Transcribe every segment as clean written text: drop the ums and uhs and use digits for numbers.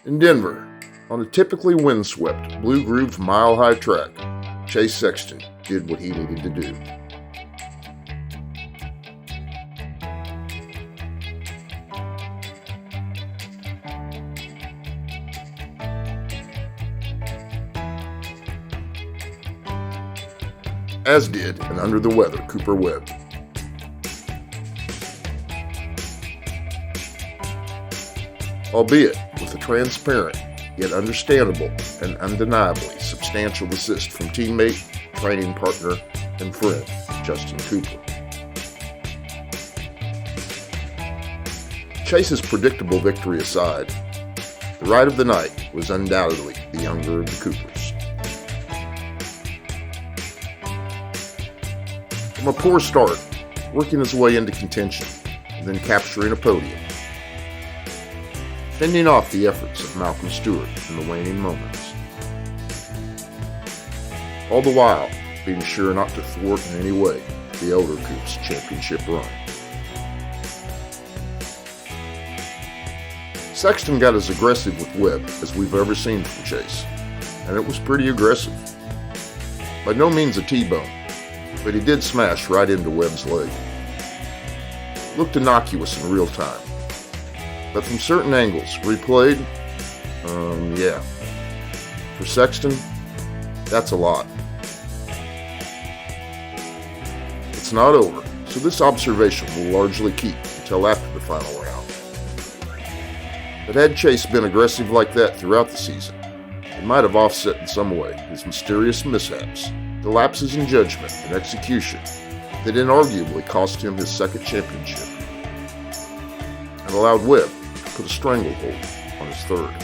In Denver, on a typically windswept, blue-grooved mile-high track, Chase Sexton did what he needed to do. As did an under-the-weather Cooper Webb. Albeit with a transparent, yet understandable and undeniably substantial assist from teammate, training partner, and friend, Justin Cooper. Chase's predictable victory aside, the ride of the night was undoubtedly the younger of the Coopers. From a poor start, working his way into contention, and then capturing a podium, fending off the efforts of Malcolm Stewart in the waning moments. All the while, being sure not to thwart in any way the elder Coop's championship run. Sexton got as aggressive with Webb as we've ever seen from Chase, and it was pretty aggressive. By no means a T-bone, but he did smash right into Webb's leg. Looked innocuous in real time, but from certain angles, replayed, yeah. For Sexton, that's a lot. It's not over, so this observation will largely keep until after the final round. But had Chase been aggressive like that throughout the season, it might have offset in some way his mysterious mishaps, the lapses in judgment and execution that inarguably cost him his second championship, and allowed Webb to put a stranglehold on his third.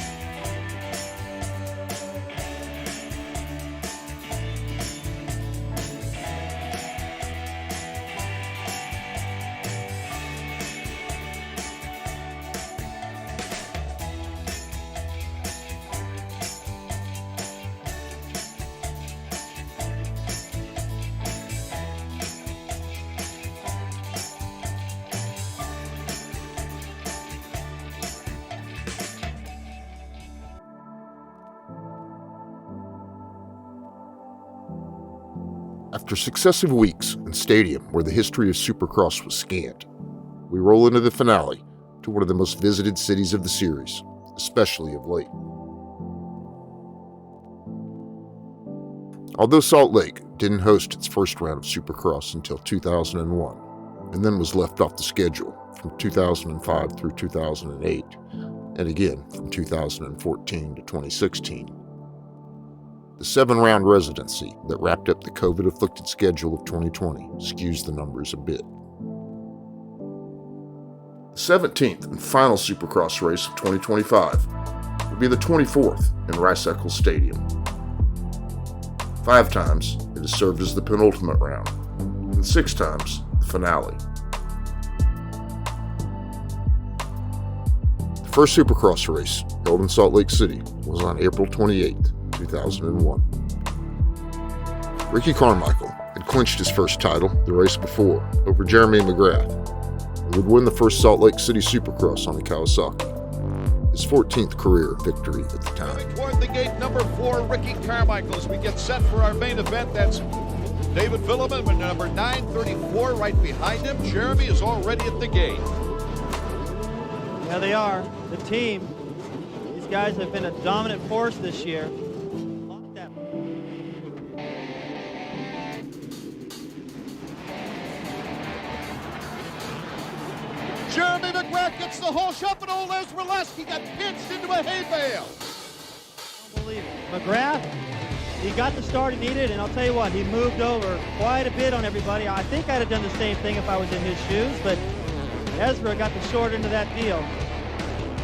After successive weeks in stadium where the history of Supercross was scant, we roll into the finale to one of the most visited cities of the series, especially of late. Although Salt Lake didn't host its first round of Supercross until 2001, and then was left off the schedule from 2005 through 2008, and again from 2014 to 2016, the 7-round residency that wrapped up the COVID-afflicted schedule of 2020 skews the numbers a bit. The 17th and final Supercross race of 2025 will be the 24th in Rice-Eccles Stadium. 5 times it has served as the penultimate round, and 6 times the finale. The first Supercross race, held in Salt Lake City, was on April 28th, 2001. Ricky Carmichael had clinched his first title the race before over Jeremy McGrath and would win the first Salt Lake City Supercross on the Kawasaki, his 14th career victory at the time. Toward the gate, number 4, Ricky Carmichael, as we get set for our main event. That's David Villeman with number 934 right behind him. Jeremy is already at the gate. Yeah, they are. The team. These guys have been a dominant force this year. Jeremy McGrath gets the whole shot, but old Les Raleski got pinched into a hay bale. Unbelievable. McGrath, he got the start he needed, and I'll tell you what, he moved over quite a bit on everybody. I think I'd have done the same thing if I was in his shoes, but Ezra got the short end of that deal.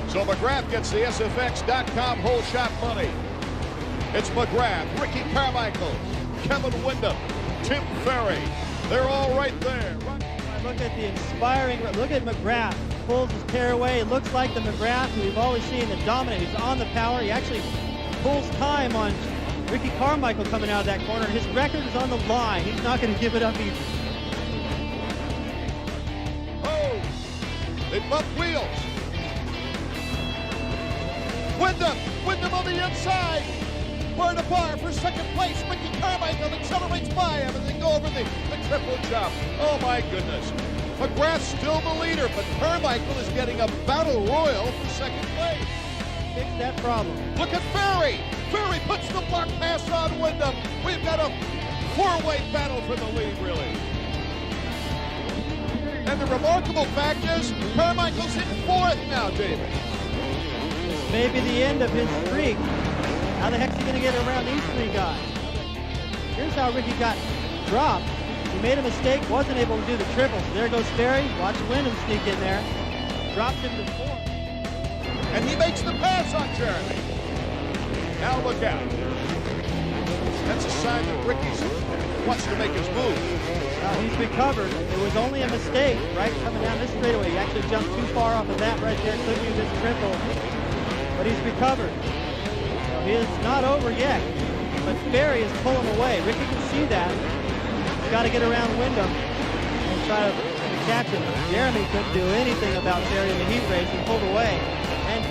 So McGrath gets the SFX.com whole shot money. It's McGrath, Ricky Carmichael, Kevin Windham, Tim Ferry. They're all right there. Look at the inspiring, look at McGrath, pulls his tearaway. It looks like the McGrath who we've always seen, the dominant, who's on the power. He actually pulls time on Ricky Carmichael coming out of that corner. His record is on the line. He's not going to give it up easy. Oh, they bump wheels. Windham outside. Bar to bar for second place. Ricky Carmichael accelerates by him and they go over the triple jump. Oh my goodness. McGrath's still the leader, but Carmichael is getting a battle royal for second place. Fix that problem. Look at Ferry. Ferry puts the block pass on Wyndham. We've got a four-way battle for the lead, really. And the remarkable fact is, Carmichael's in fourth now, David. This may be the end of his streak. How the heck is he going to get around these three guys? Here's how Ricky got dropped. He made a mistake, wasn't able to do the triple. So there goes Ferry. Watch Wyndham sneak in there. Drops him to fourth. And he makes the pass on Jeremy. Now look out. That's a sign that Ricky wants to make his move. He's recovered. It was only a mistake, right? Coming down this straightaway. He actually jumped too far off of that right there. Couldn't use his triple. But he's recovered. So he is not over yet. But Ferry is pulling away. Ricky can see that. He's got to get around Wyndham and try to catch him. Jeremy couldn't do anything about Ferry in the heat race. He pulled away. And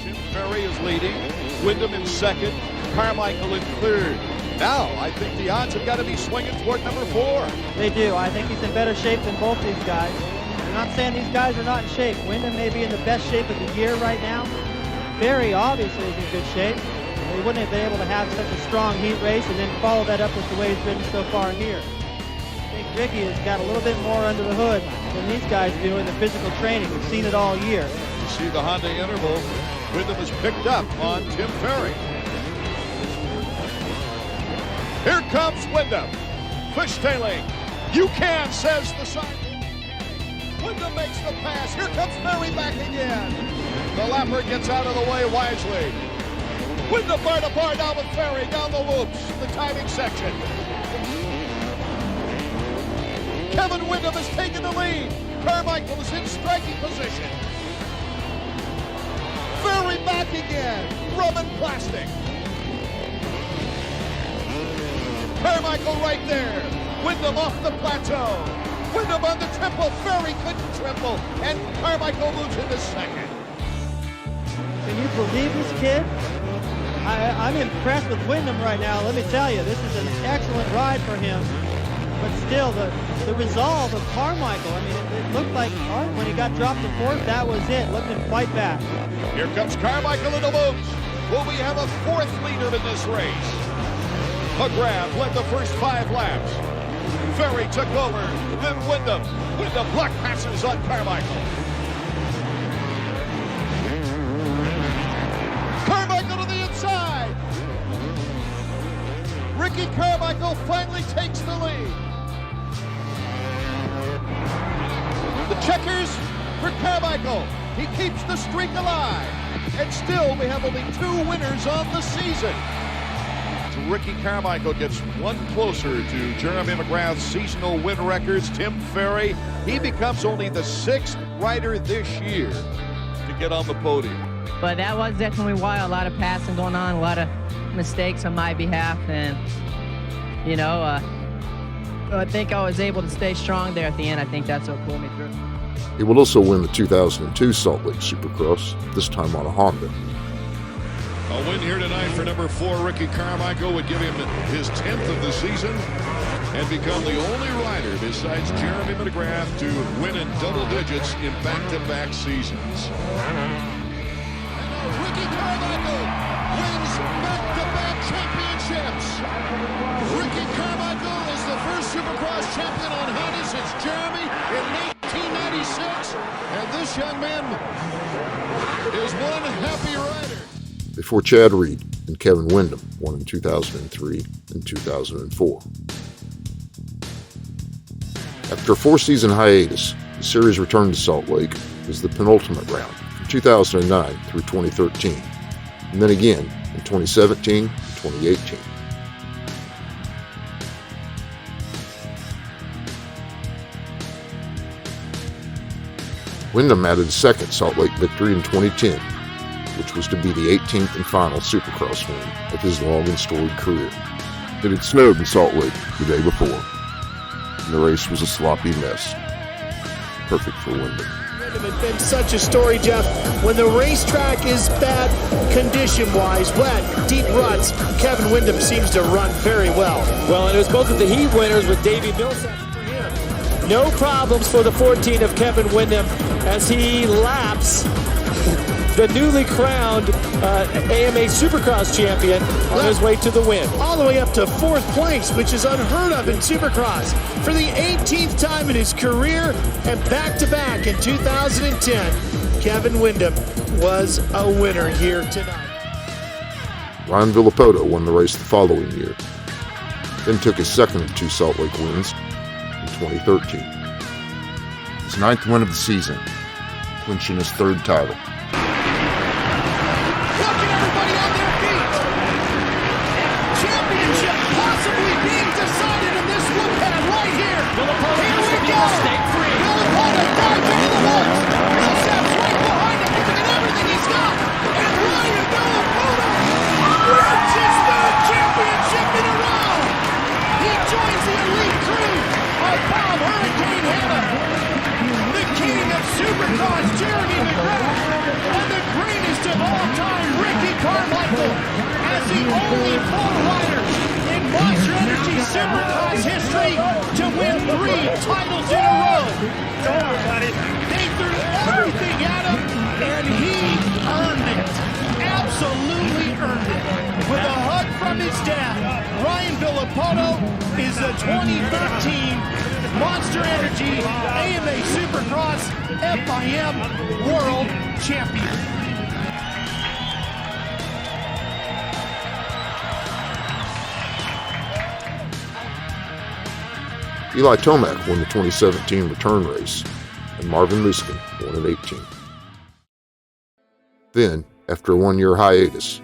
Tim Ferry is leading. Wyndham in second. Carmichael in third. Now, I think the odds have got to be swinging toward number 4. They do. I think he's in better shape than both these guys. I'm not saying these guys are not in shape. Wyndham may be in the best shape of the year right now. Ferry obviously is in good shape. He wouldn't have been able to have such a strong heat race and then follow that up with the way he's ridden so far here. I think Ricky has got a little bit more under the hood than these guys do in the physical training. We've seen it all year. You see the Honda interval. Wyndham is picked up on Tim Ferry. Here comes Wyndham. Fishtailing. You can, says the sign. Wyndham makes the pass. Here comes Ferry back again. The lapper gets out of the way wisely. Wyndham bar to bar down with Ferry down the loops. The timing section. Kevin Wyndham has taken the lead. Carmichael is in striking position. Ferry back again. Rubbing plastic. Carmichael right there. Wyndham off the plateau. Wyndham on the triple. Ferry couldn't triple. And Carmichael moves into second. Can you believe this kid? I'm impressed with Wyndham right now. Let me tell you, this is an excellent ride for him. But still, the resolve of Carmichael, I mean, it looked like when he got dropped to fourth, that was it. Let him fight back. Here comes Carmichael in the loops. Will we have a fourth leader in this race? McGrath led the first 5 laps. Ferry took over, then Wyndham. Wyndham block passes on Carmichael. Carmichael to the inside. Ricky Carmichael finally takes the lead. The checkers for Carmichael. He keeps the streak alive. And still, we have only 2 winners on the season. Ricky Carmichael gets one closer to Jeremy McGrath's seasonal win records. Tim Ferry, he becomes only the 6th rider this year to get on the podium. But that was definitely wild. A lot of passing going on, a lot of mistakes on my behalf. And, you know, I think I was able to stay strong there at the end. I think that's what pulled me through. He will also win the 2002 Salt Lake Supercross, this time on a Honda. A win here tonight for number 4, Ricky Carmichael, would give him his 10th of the season and become the only rider besides Jeremy McGrath to win in double digits in back-to-back seasons. Ricky Carmichael wins back-to-back championships. Ricky Carmichael is the first Supercross champion on Honda since Jeremy in 1996, and this young man is one happy rider. Before Chad Reed and Kevin Wyndham won in 2003 and 2004. After a 4-season hiatus, the series returned to Salt Lake as the penultimate round from 2009 through 2013, and then again in 2017 and 2018. Wyndham added a second Salt Lake victory in 2010, which was to be the 18th and final Supercross win of his long and storied career. It had snowed in Salt Lake the day before, and the race was a sloppy mess. Perfect for Wyndham. It's been such a story, Jeff. When the racetrack is bad condition-wise, wet, deep ruts, Kevin Windham seems to run very well. Well, and it was both of the heat winners with Davey Millsap for him. No problems for the 14 of Kevin Windham as he laps the newly crowned AMA Supercross champion on his way to the win. All the way up to 4th place, which is unheard of in Supercross. For the 18th time in his career and back-to-back in 2010, Kevin Windham was a winner here tonight. Ryan Villapoto won the race the following year, then took his second of 2 Salt Lake wins in 2013. His 9th win of the season, clinching his 3rd title. Supercross, Jeremy McGrath, and the greatest of all time, Ricky Carmichael, as the only full rider in Monster Energy Supercross history to win 3 titles in a row. They threw everything at him, and he earned it. Absolutely earned it. With a hug from his dad, Ryan Villapoto is the 2013 Monster Energy AMA Supercross FIM World Champion. Eli Tomac won the 2017 return race, and Marvin Luskin won in 18. Then, after a 1-year hiatus,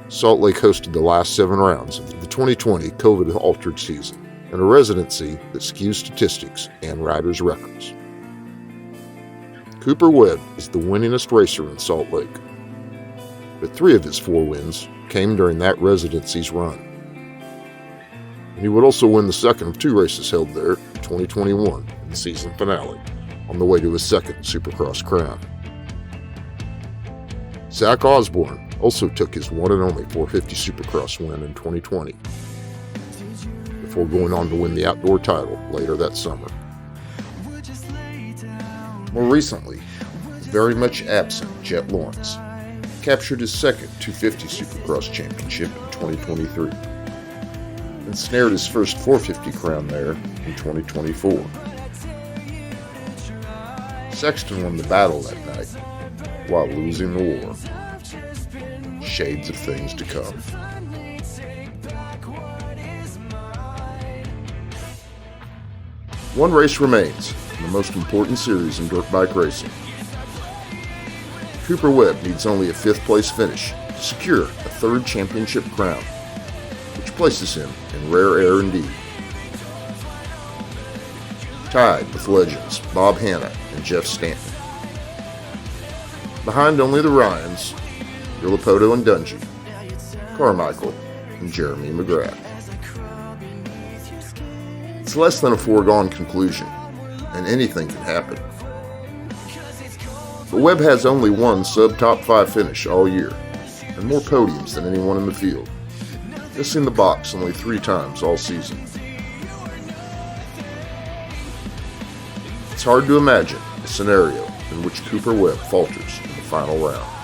Salt Lake hosted the last 7 rounds of the 2020 COVID-altered season, and a residency that skews statistics and riders' records. Cooper Webb is the winningest racer in Salt Lake, but 3 of his 4 wins came during that residency's run. And he would also win the second of 2 races held there in 2021 in the season finale, on the way to his second Supercross crown. Zach Osborne also took his one and only 450 Supercross win in 2020, before going on to win the outdoor title later that summer. More recently, very much absent Jet Lawrence captured his second 250 Supercross championship in 2023 and snared his first 450 crown there in 2024. Sexton won the battle that night while losing the war. Shades of things to come. One race remains in the most important series in dirt bike racing. Cooper Webb needs only a 5th place finish to secure a 3rd championship crown, which places him in rare air indeed. Tied with legends Bob Hanna and Jeff Stanton. Behind only the Ryans, Villapoto and Dungey, Carmichael, and Jeremy McGrath. It's less than a foregone conclusion, and anything can happen. But Webb has only one sub-top 5 finish all year, and more podiums than anyone in the field, missing the box only 3 times all season. It's hard to imagine a scenario in which Cooper Webb falters in the final round.